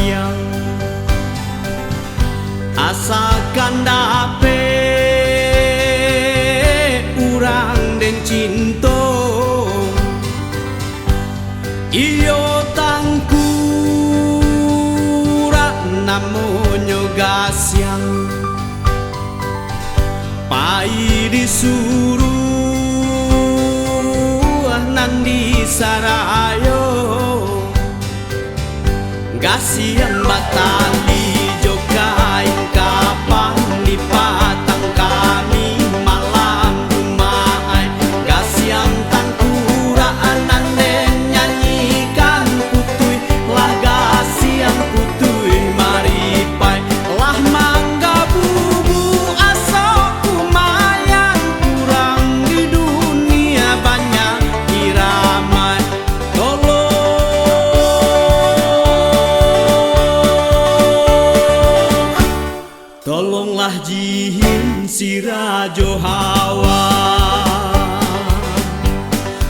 sayang asalkan dape urang den cinta iyo tangkura namonyo gasyang pai disuruh nandi sarayo gasyang batali jokain kapan di patang kami malam rumah gasyang tangkuraan anden nyanyikan putui lah gasyang putui maripai lah mangga bubu asok kumayan kurang di dunia banyak iramai tolonglah jihin si Rajo Hawa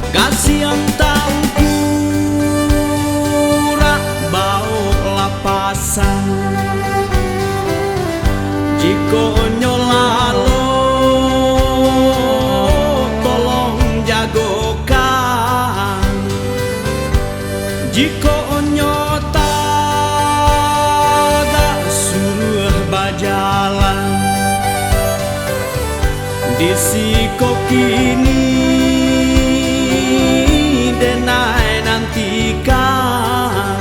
gasyang tangkura bau lapasan jiko nyolalo tolong jagokan jiko nyota gak suruh bajalan disiko kini denai nantikan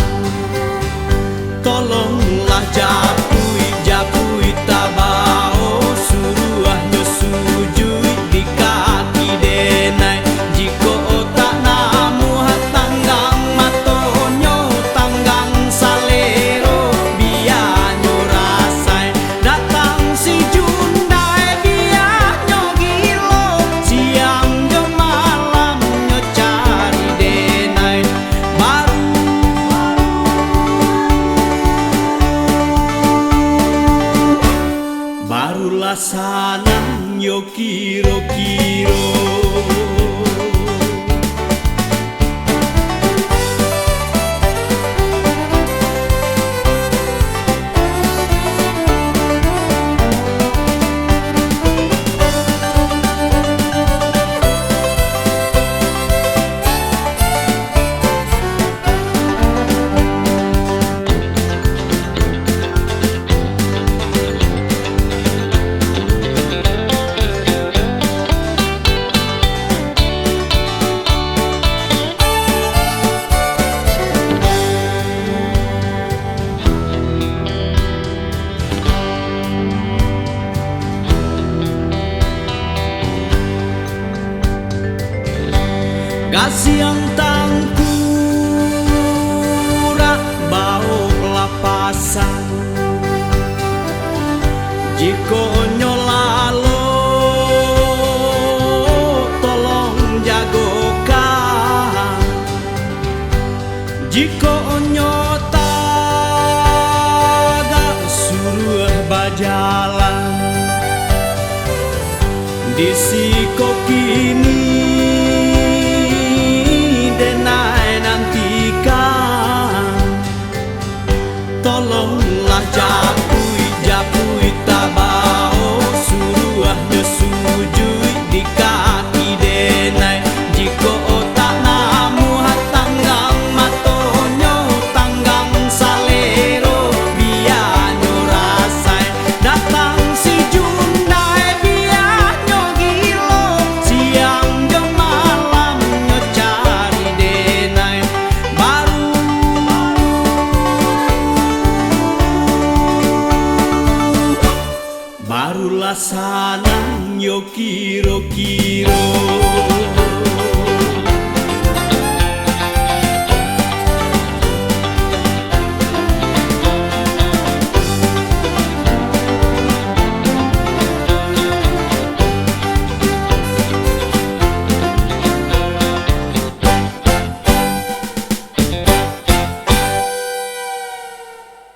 tolonglah japui japui tabao suruh nyusujui di kaki denai jiko tak namu tanggang matonyo tanggang salero bianyo rasai datang si Jundai bianyo gilo siang jo malam nyo cari denai barulah sanang yo kiro-kiro gasyang tangkura bau lapasan jiko nyolalo tolong jagokan jiko nyota gak suruh bajalan disiko kini tolonglah japui japui tabao suruh nyusujui di kaki denai jiko tak namu tanggang matonyo tanggang salero bianyo rasai datang si Jundai bianyo gilo siang jo malam nyo cari denai barulah sanang yo kiro-kiro